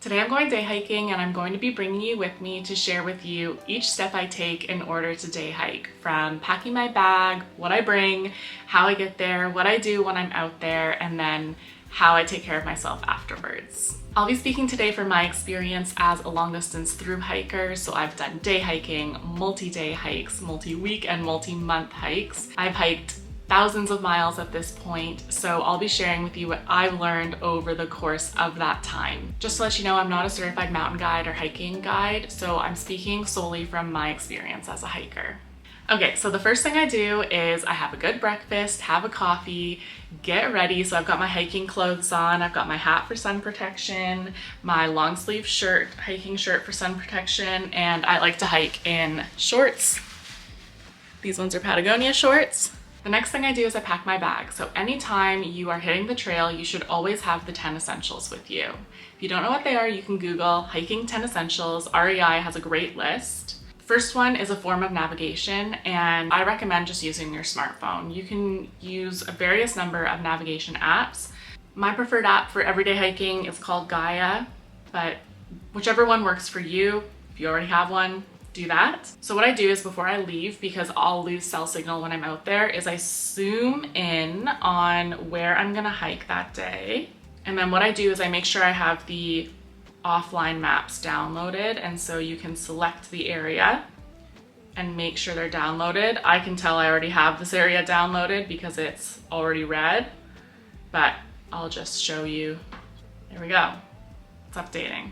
Today I'm going day hiking and I'm going to be bringing you with me to share with you each step I take in order to day hike, from packing my bag, what I bring, how I get there, what I do when I'm out there, and then how I take care of myself afterwards. I'll be speaking today from my experience as a long distance thru hiker. So I've done day hiking, multi-day hikes, multi-week and multi-month hikes. I've hiked thousands of miles at this point, so I'll be sharing with you what I've learned over the course of that time. Just to let you know, I'm not a certified mountain guide or hiking guide, so I'm speaking solely from my experience as a hiker. Okay, so the first thing I do is I have a good breakfast, have a coffee, get ready. So I've got my hiking clothes on, I've got my hat for sun protection, my long sleeve shirt, hiking shirt for sun protection, and I like to hike in shorts. These ones are Patagonia shorts. The next thing I do is I pack my bag. So anytime you are hitting the trail, you should always have the 10 essentials with you. If you don't know what they are, you can Google hiking 10 essentials. REI has a great list. First one is a form of navigation, and I recommend just using your smartphone. You can use a various number of navigation apps. My preferred app for everyday hiking is called Gaia, but whichever one works for you, if you already have one, do that. So what I do is before I leave, because I'll lose cell signal when I'm out there, is I zoom in on where I'm gonna hike that day. And then what I do is I make sure I have the offline maps downloaded, and so you can select the area and make sure they're downloaded. I can tell I already have this area downloaded because it's already red, but I'll just show you. There we go. It's updating.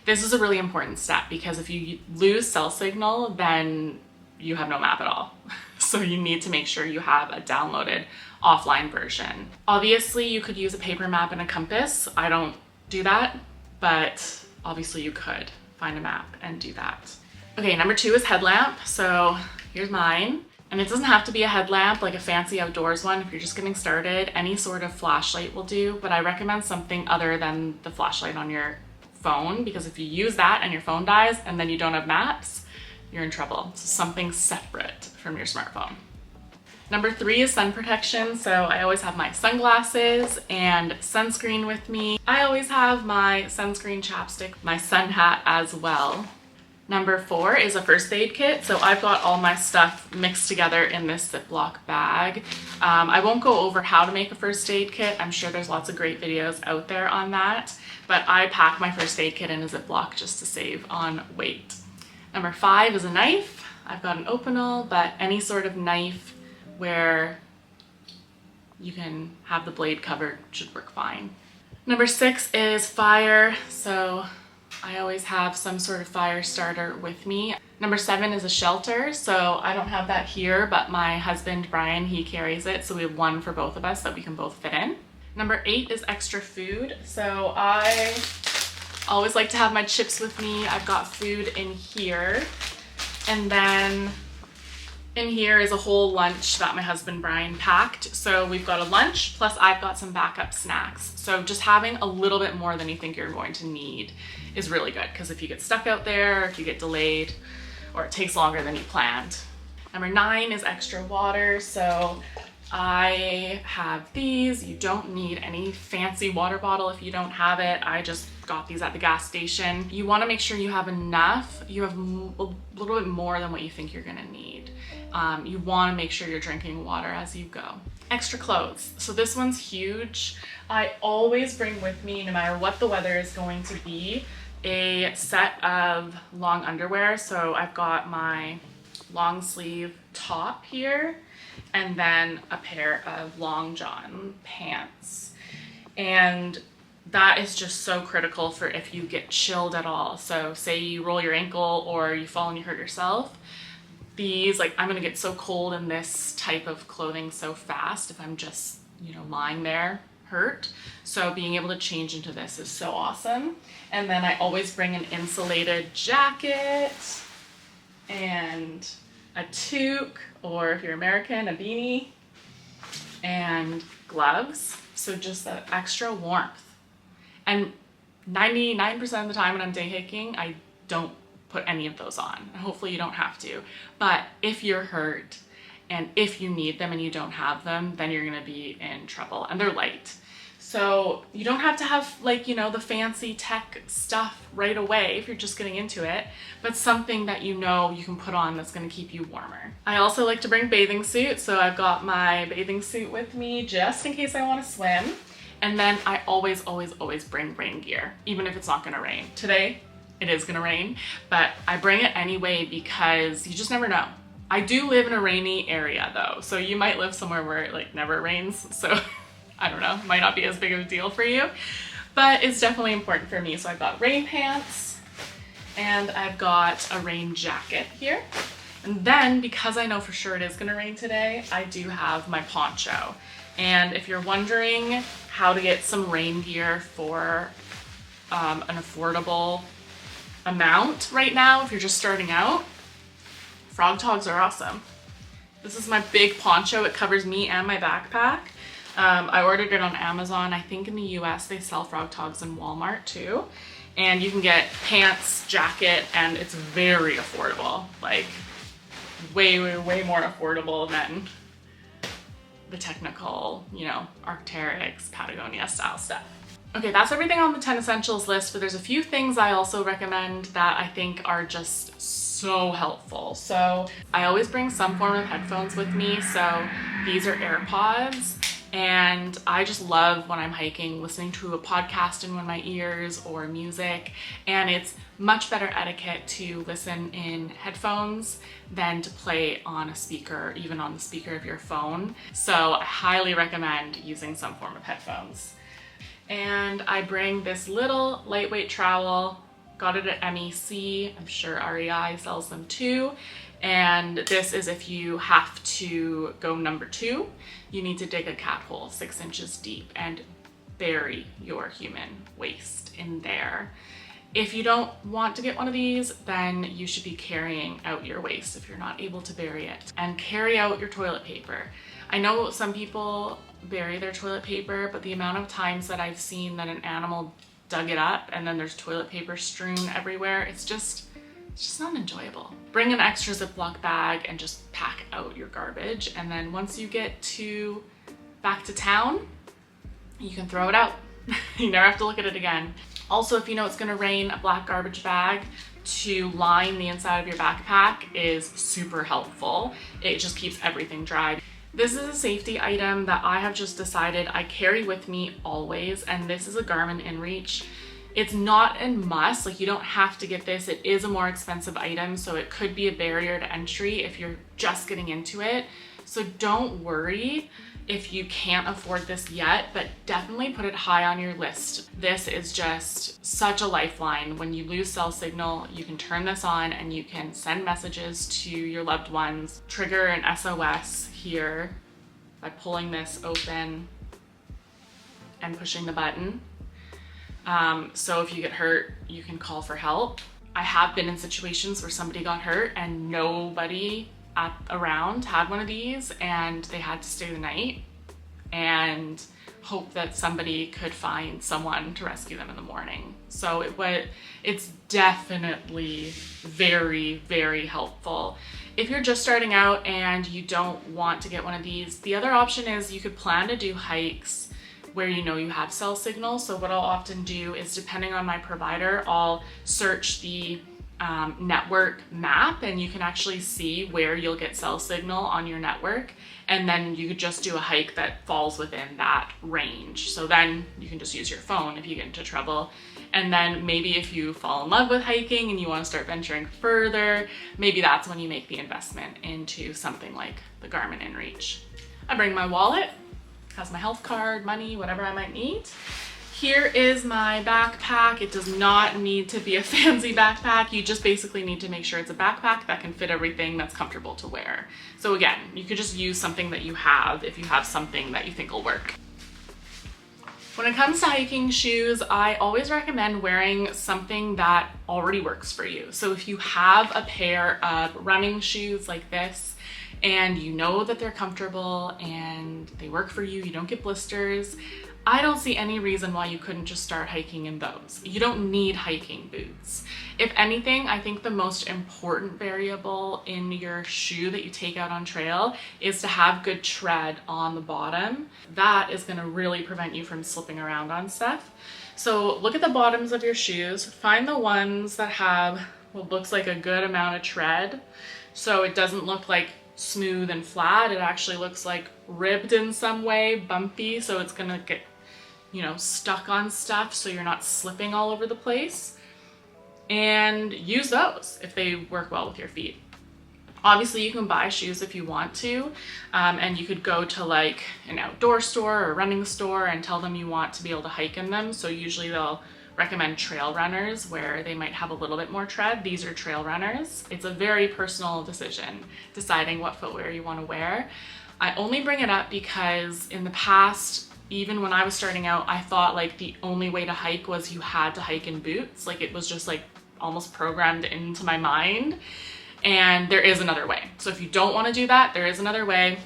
This is a really important step because if you lose cell signal, then you have no map at all. So you need to make sure you have a downloaded offline version. Obviously, you could use a paper map and a compass. I don't do that, but obviously you could find a map and do that. Okay, number 2 is headlamp. So here's mine. And it doesn't have to be a headlamp, like a fancy outdoors one. If you're just getting started, any sort of flashlight will do, but I recommend something other than the flashlight on your phone, because if you use that and your phone dies and then you don't have maps, you're in trouble. So something separate from your smartphone. Number 3 is sun protection. So I always have my sunglasses and sunscreen with me. I always have my sunscreen chapstick, my sun hat as well. Number 4 is a first aid kit. So I've got all my stuff mixed together in this Ziploc bag. I won't go over how to make a first aid kit. I'm sure there's lots of great videos out there on that, but I pack my first aid kit in a Ziploc just to save on weight. Number 5 is a knife. I've got an Opinel, but any sort of knife where you can have the blade covered should work fine. Number 6 is fire. So I always have some sort of fire starter with me. Number 7 is a shelter. So I don't have that here, but my husband, Brian, he carries it. So we have one for both of us that we can both fit in. Number 8 is extra food. So I always like to have my chips with me. I've got food in here. And then in here is a whole lunch that my husband Brian packed. So we've got a lunch, plus I've got some backup snacks. So just having a little bit more than you think you're going to need is really good, because if you get stuck out there, if you get delayed, or it takes longer than you planned. Number 9 is extra water. So I have these. You don't need any fancy water bottle if you don't have it. I just got these at the gas station. You want to make sure you have enough. You have a little bit more than what you think you're gonna need. You want to make sure you're drinking water as you go. Extra clothes. So this one's huge. I always bring with me, no matter what the weather is going to be, a set of long underwear. So I've got my long sleeve top here, and then a pair of long john pants. And that is just so critical for if you get chilled at all. So say you roll your ankle or you fall and you hurt yourself. These, like, I'm gonna get so cold in this type of clothing so fast if I'm just, lying there hurt. So being able to change into this is so awesome. And then I always bring an insulated jacket and a toque, or if you're American, a beanie, and gloves. So just that extra warmth. And 99% of the time when I'm day hiking, I don't put any of those on. Hopefully you don't have to. But if you're hurt and if you need them and you don't have them, then you're gonna be in trouble. And they're light. So you don't have to have like, you know, the fancy tech stuff right away if you're just getting into it, but something that you know you can put on that's going to keep you warmer. I also like to bring bathing suits, so I've got my bathing suit with me just in case I want to swim. And then I always bring rain gear, even if it's not going to rain. Today, it is going to rain, but I bring it anyway because you just never know. I do live in a rainy area though, so you might live somewhere where it like never rains, so I don't know, might not be as big of a deal for you, but it's definitely important for me. So I've got rain pants and I've got a rain jacket here. And then because I know for sure it is gonna rain today, I do have my poncho. And if you're wondering how to get some rain gear for an affordable amount right now, if you're just starting out, Frog Togs are awesome. This is my big poncho. It covers me and my backpack. I ordered it on Amazon. I think in the US they sell Frog Togs in Walmart too. And you can get pants, jacket, and it's very affordable. Like way more affordable than the technical, you know, Arc'teryx, Patagonia style stuff. Okay, that's everything on the 10 essentials list, but there's a few things I also recommend that I think are just so helpful. So I always bring some form of headphones with me. So these are AirPods. And I just love when I'm hiking, listening to a podcast in one of my ears or music. And it's much better etiquette to listen in headphones than to play on a speaker, even on the speaker of your phone. So I highly recommend using some form of headphones. And I bring this little lightweight trowel, got it at MEC. I'm sure REI sells them too. And this is if you have to go number 2, you need to dig a cat hole 6 inches deep and bury your human waste in there. If you don't want to get one of these, then you should be carrying out your waste if you're not able to bury it. And carry out your toilet paper. I know some people bury their toilet paper, but the amount of times that I've seen that an animal dug it up and then there's toilet paper strewn everywhere, it's just not enjoyable. Bring an extra Ziploc bag and just pack out your garbage. And then once you get back to town, you can throw it out. You never have to look at it again. Also, if you know it's gonna rain, a black garbage bag to line the inside of your backpack is super helpful. It just keeps everything dry. This is a safety item that I have just decided I carry with me always, and this is a Garmin InReach. It's not a must, like you don't have to get this. It is a more expensive item, so it could be a barrier to entry if you're just getting into it. So don't worry if you can't afford this yet, but definitely put it high on your list. This is just such a lifeline. When you lose cell signal, you can turn this on and you can send messages to your loved ones, trigger an SOS here by pulling this open and pushing the button. So if you get hurt, you can call for help. I have been in situations where somebody got hurt and nobody around had one of these and they had to stay the night and hope that somebody could find someone to rescue them in the morning. So it's definitely very helpful. If you're just starting out and you don't want to get one of these, the other option is you could plan to do hikes where you know you have cell signal. So what I'll often do is, depending on my provider, I'll search the network map and you can actually see where you'll get cell signal on your network, and then you could just do a hike that falls within that range. So then you can just use your phone if you get into trouble. And then maybe if you fall in love with hiking and you want to start venturing further, maybe that's when you make the investment into something like the Garmin InReach. I bring my wallet, has my health card, money, whatever I might need. Here is my backpack. It does not need to be a fancy backpack. You just basically need to make sure it's a backpack that can fit everything that's comfortable to wear. So again, you could just use something that you have if you have something that you think will work. When it comes to hiking shoes, I always recommend wearing something that already works for you. So if you have a pair of running shoes like this, and you know that they're comfortable and they work for you, you don't get blisters, I don't see any reason why you couldn't just start hiking in those. You don't need hiking boots. If anything, I think the most important variable in your shoe that you take out on trail is to have good tread on the bottom. That is going to really prevent you from slipping around on stuff. So look at the bottoms of your shoes, find the ones that have what looks like a good amount of tread. So it doesn't look like smooth and flat, it actually looks like ribbed in some way, bumpy, so it's gonna get, you know, stuck on stuff so you're not slipping all over the place. And use those if they work well with your feet. Obviously you can buy shoes if you want to, and you could go to like an outdoor store or a running store and tell them you want to be able to hike in them. So usually they'll recommend trail runners where they might have a little bit more tread. These are trail runners. It's a very personal decision deciding what footwear you want to wear. I only bring it up because in the past, even when I was starting out, I thought like the only way to hike was you had to hike in boots. Like it was just like almost programmed into my mind. And there is another way. So if you don't want to do that, there is another way.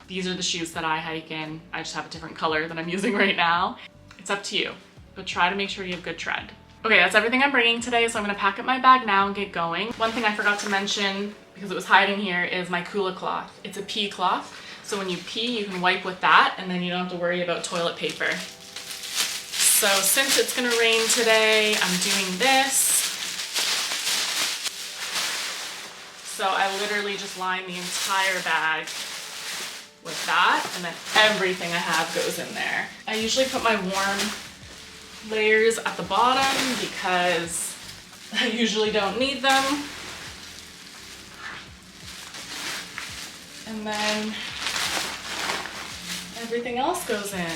These are the shoes that I hike in. I just have a different color than I'm using right now. It's up to you, but try to make sure you have good tread. Okay, that's everything I'm bringing today, so I'm gonna pack up my bag now and get going. One thing I forgot to mention, because it was hiding here, is my Kula cloth. It's a pee cloth, so when you pee, you can wipe with that, and then you don't have to worry about toilet paper. So since it's gonna rain today, I'm doing this. So I literally just line the entire bag with that, and then everything I have goes in there. I usually put my warm layers at the bottom because I usually don't need them. And then everything else goes in.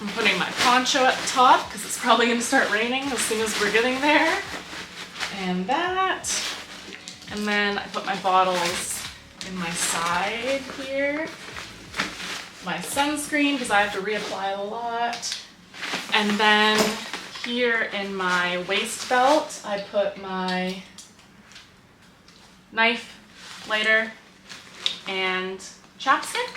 I'm putting my poncho at the top because it's probably going to start raining as soon as we're getting there. And that. And then I put my bottles in my side here. My sunscreen because I have to reapply a lot. And then here in my waist belt, I put my knife, lighter, and chapstick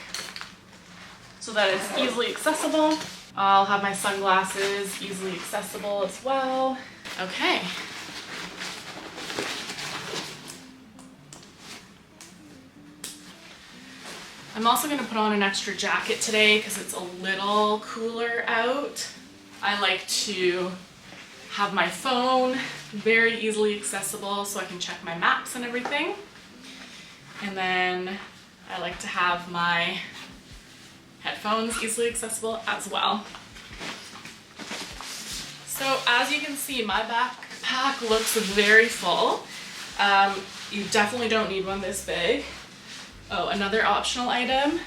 so that it's easily accessible. I'll have my sunglasses easily accessible as well. Okay. I'm also going to put on an extra jacket today because it's a little cooler out. I like to have my phone very easily accessible so I can check my maps and everything. And then I like to have my headphones easily accessible as well. So as you can see, my backpack looks very full. You definitely don't need one this big. Oh, another optional item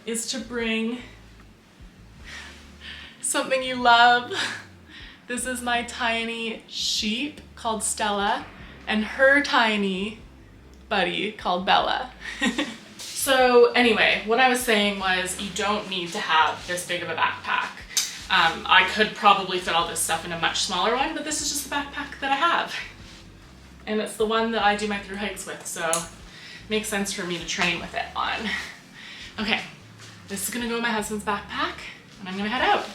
is to bring something you love. This is my tiny sheep called Stella and her tiny buddy called Bella. So anyway, what I was saying was you don't need to have this big of a backpack. I could probably fit all this stuff in a much smaller one, but this is just the backpack that I have. And it's the one that I do my thru hikes with, so it makes sense for me to train with it on. Okay, this is gonna go in my husband's backpack, and I'm gonna head out.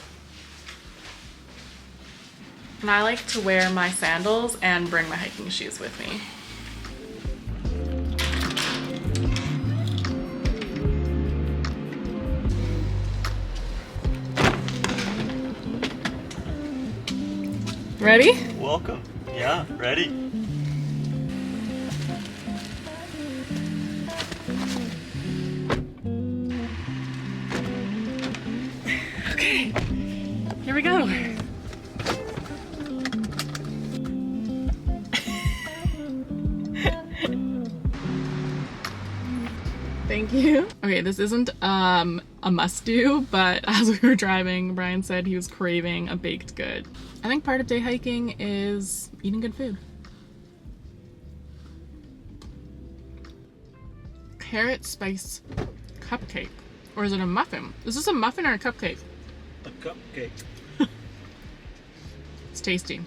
And I like to wear my sandals and bring my hiking shoes with me. Ready? Welcome. Yeah, ready. Okay, here we go. Thank you. Okay, this isn't a must do, but as we were driving, Brian said he was craving a baked good. I think part of day hiking is eating good food. Carrot spice cupcake. Or is it a muffin? Is this a muffin or a cupcake? A cupcake. It's tasty.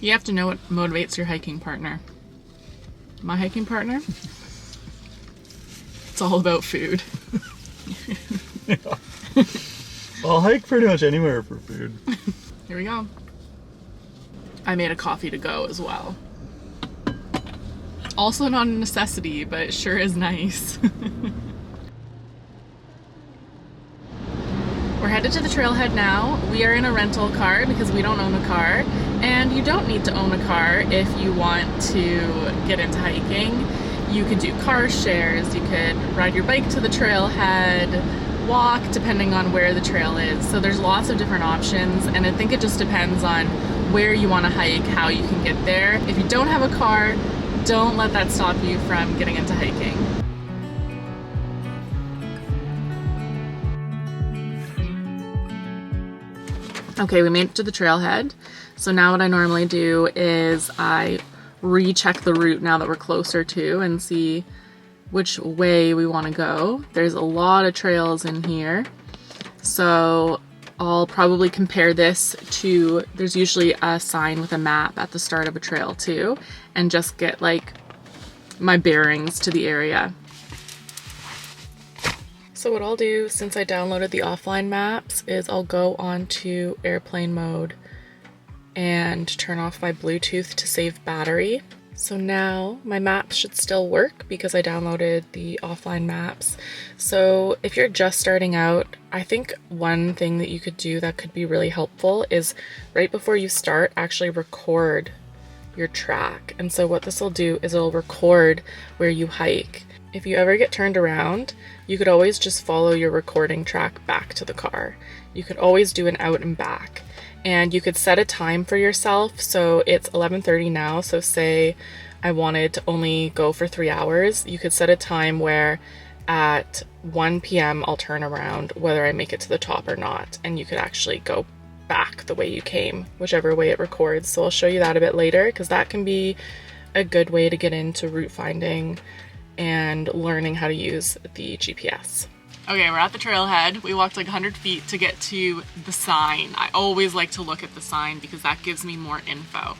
You have to know what motivates your hiking partner. My hiking partner? It's all about food. I'll hike pretty much anywhere for food. Here we go. I made a coffee to go as well. Also not a necessity, but it sure is nice. We're headed to the trailhead now. We are in a rental car because we don't own a car, and you don't need to own a car if you want to get into hiking. You could do car shares, you could ride your bike to the trailhead, walk depending on where the trail is. So there's lots of different options, and I think it just depends on where you want to hike, how you can get there. If you don't have a car, don't let that stop you from getting into hiking. Okay, we made it to the trailhead. So now what I normally do is I recheck the route now that we're closer to and see which way we want to go. There's a lot of trails in here. So I'll probably compare this to, there's usually a sign with a map at the start of a trail too, and just get like my bearings to the area. So what I'll do, since I downloaded the offline maps, is I'll go on to airplane mode and turn off my Bluetooth to save battery. So now my maps should still work because I downloaded the offline maps. So if you're just starting out, I think one thing that you could do that could be really helpful is right before you start, actually record your track. And so what this will do is it'll record where you hike. If you ever get turned around, you could always just follow your recording track back to the car. You could always do an out and back. And you could set a time for yourself. So it's 11:30 now. So say I wanted to only go for 3 hours. You could set a time where at 1 p.m. I'll turn around whether I make it to the top or not. And you could actually go back the way you came, whichever way it records. So I'll show you that a bit later because that can be a good way to get into route finding and learning how to use the GPS. Okay, we're at the trailhead. We walked like 100 feet to get to the sign. I always like to look at the sign because that gives me more info.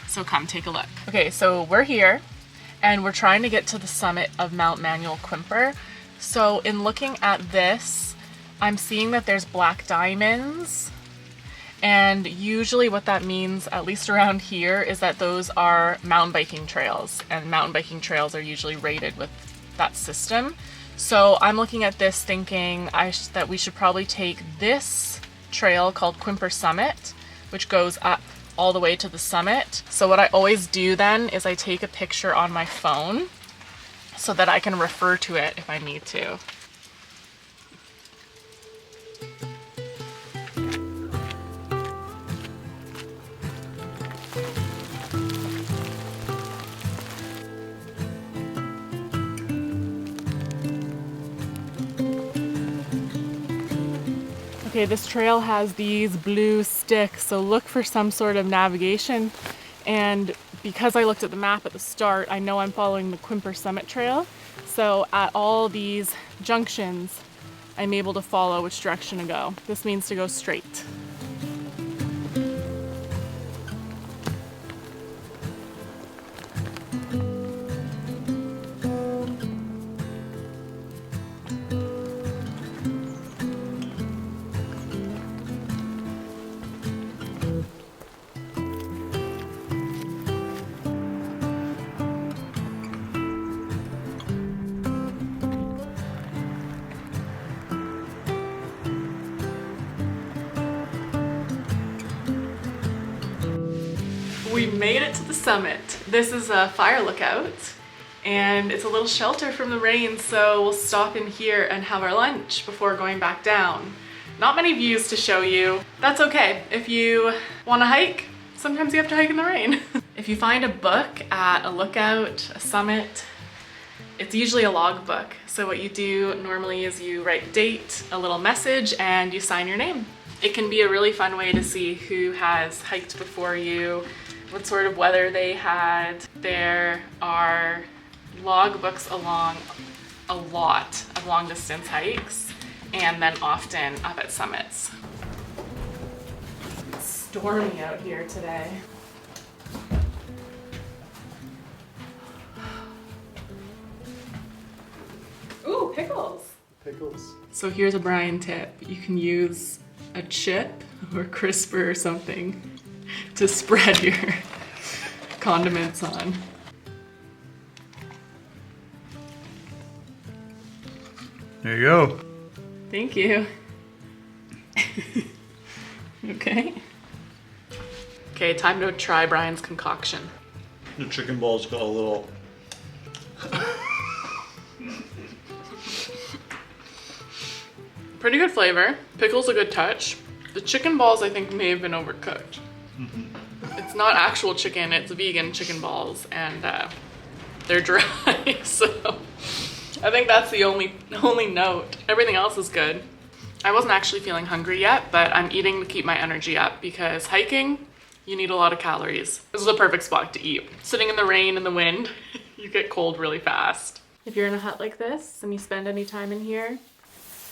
So come take a look. Okay, so we're here and we're trying to get to the summit of Mount Manuel Quimper. So in looking at this, I'm seeing that there's black diamonds. And usually what that means, at least around here, is that those are mountain biking trails. And mountain biking trails are usually rated with that system. So I'm looking at this thinking that we should probably take this trail called Quimper Summit, which goes up all the way to the summit. So what I always do then is I take a picture on my phone so that I can refer to it if I need to. Okay, this trail has these blue sticks, so look for some sort of navigation. And because I looked at the map at the start, I know I'm following the Quimper Summit Trail. So at all these junctions, I'm able to follow which direction to go. This means to go straight. We made it to the summit. This is a fire lookout and it's a little shelter from the rain, so we'll stop in here and have our lunch before going back down. Not many views to show you. That's okay. If you want to hike, sometimes you have to hike in the rain. If you find a book at a lookout, a summit, it's usually a log book. So what you do normally is you write a date, a little message, and you sign your name. It can be a really fun way to see who has hiked before you, what sort of weather they had. There are log books along a lot of long distance hikes and then often up at summits. It's stormy out here today. pickles. Pickles. So here's a Brian tip. You can use a chip or crisper or something to spread your condiments on. There you go. Thank you. Okay. Okay, time to try Brian's concoction. The chicken balls got a little... Pretty good flavor. Pickle's a good touch. The chicken balls I think may have been overcooked. It's not actual chicken, it's vegan chicken balls, and they're dry, so I think that's the only note. Everything else is good. I wasn't actually feeling hungry yet, but I'm eating to keep my energy up because hiking, you need a lot of calories. This is a perfect spot to eat. Sitting in the rain and the wind, you get cold really fast. If you're in a hut like this and you spend any time in here,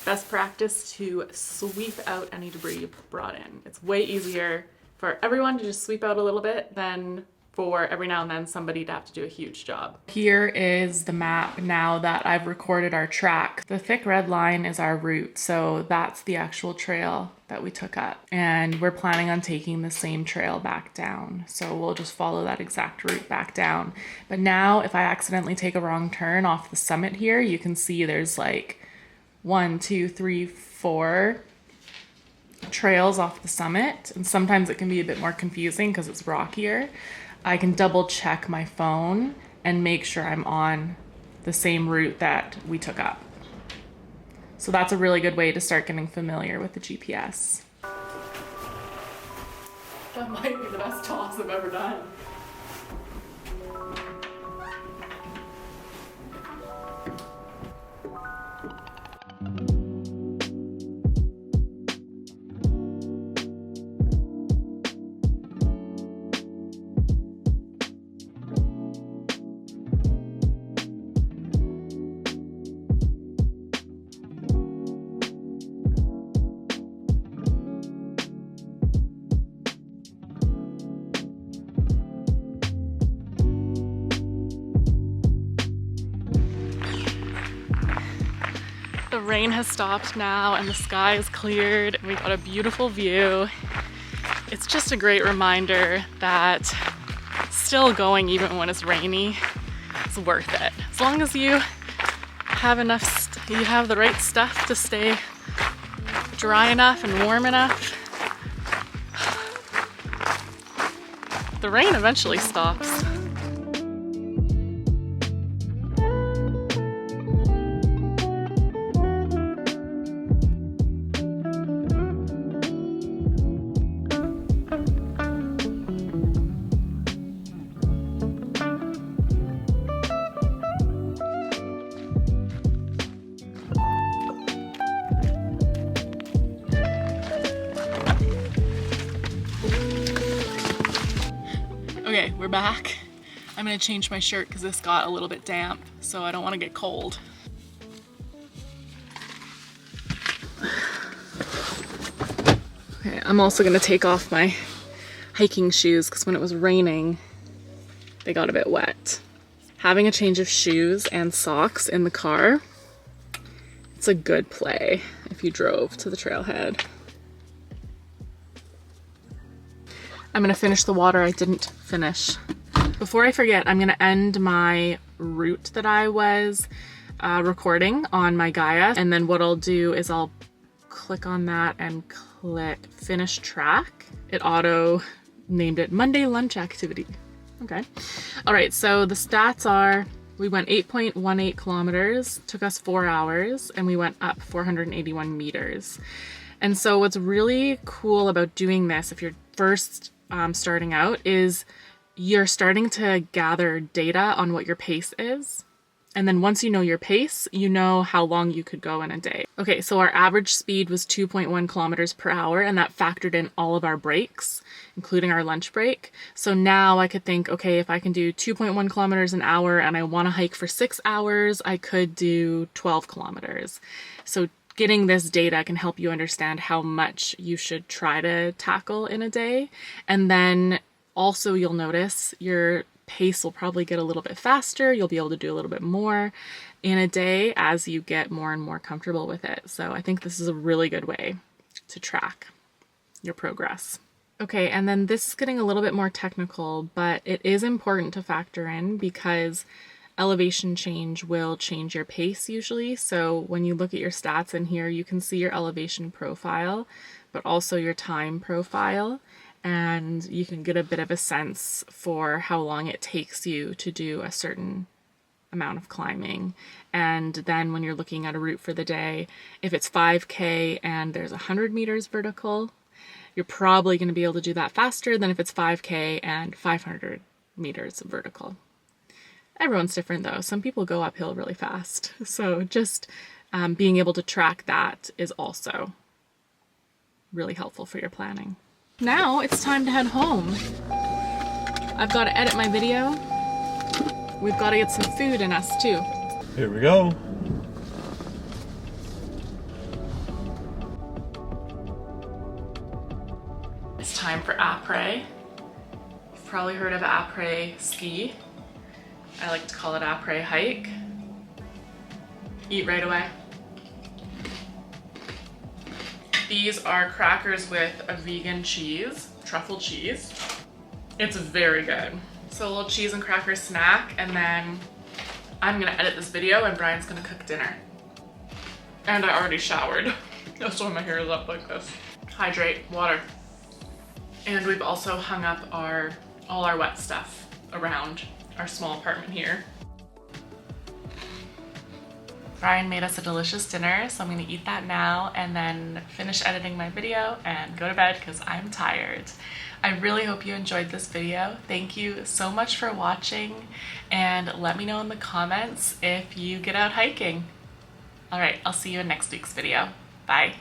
best practice to sweep out any debris you brought in. It's way easier for everyone to just sweep out a little bit than for every now and then somebody to have to do a huge job. Here is the map now that I've recorded our track. The thick red line is our route, so that's the actual trail that we took up. And we're planning on taking the same trail back down. So we'll just follow that exact route back down. But now if I accidentally take a wrong turn off the summit here, you can see there's like 1, 2, 3, 4 trails off the summit, and sometimes it can be a bit more confusing because it's rockier. I can double check my phone and make sure I'm on the same route that we took up. So that's a really good way to start getting familiar with the GPS. That might be the best toss I've ever done. The rain has stopped now and the sky is cleared. We got a beautiful view. It's just a great reminder that still going even when it's rainy is worth it. As long as you have enough, you have the right stuff to stay dry enough and warm enough. The rain eventually stops. Okay, we're back. I'm gonna change my shirt because this got a little bit damp, so I don't want to get cold. Okay, I'm also gonna take off my hiking shoes because when it was raining, they got a bit wet. Having a change of shoes and socks in the car, it's a good play if you drove to the trailhead. I'm gonna finish the water I didn't finish. Before I forget, I'm gonna end my route that I was recording on my Gaia, and then what I'll do is I'll click on that and click finish track. It auto named it Monday lunch activity. Okay. All right, so the stats are we went 8.18 kilometers, took us 4 hours, and we went up 481 meters. And so what's really cool about doing this, if you're first starting out, is you're starting to gather data on what your pace is. And then once you know your pace, you know how long you could go in a day. Okay, so our average speed was 2.1 kilometers per hour, and that factored in all of our breaks, including our lunch break. So now I could think, okay, if I can do 2.1 kilometers an hour and I want to hike for 6 hours, I could do 12 kilometers. So getting this data can help you understand how much you should try to tackle in a day. And then also you'll notice your pace will probably get a little bit faster. You'll be able to do a little bit more in a day as you get more and more comfortable with it. So I think this is a really good way to track your progress. Okay, and then this is getting a little bit more technical, but it is important to factor in because elevation change will change your pace usually. So when you look at your stats in here, you can see your elevation profile, but also your time profile, and you can get a bit of a sense for how long it takes you to do a certain amount of climbing. And then when you're looking at a route for the day, if it's 5K and there's 100 meters vertical, you're probably going to be able to do that faster than if it's 5K and 500 meters vertical. Everyone's different though. Some people go uphill really fast. So just being able to track that is also really helpful for your planning. Now it's time to head home. I've got to edit my video. We've got to get some food in us too. Here we go. It's time for après. You've probably heard of après ski. I like to call it après hike. Eat right away. These are crackers with a vegan cheese, truffle cheese. It's very good. So a little cheese and cracker snack, and then I'm gonna edit this video and Brian's gonna cook dinner. And I already showered. That's why my hair is up like this. Hydrate, water. And we've also hung up all our wet stuff around our small apartment here. Brian made us a delicious dinner, so I'm gonna eat that now and then finish editing my video and go to bed because I'm tired. I really hope you enjoyed this video. Thank you so much for watching, and let me know in the comments if you get out hiking. All right, I'll see you in next week's video. Bye.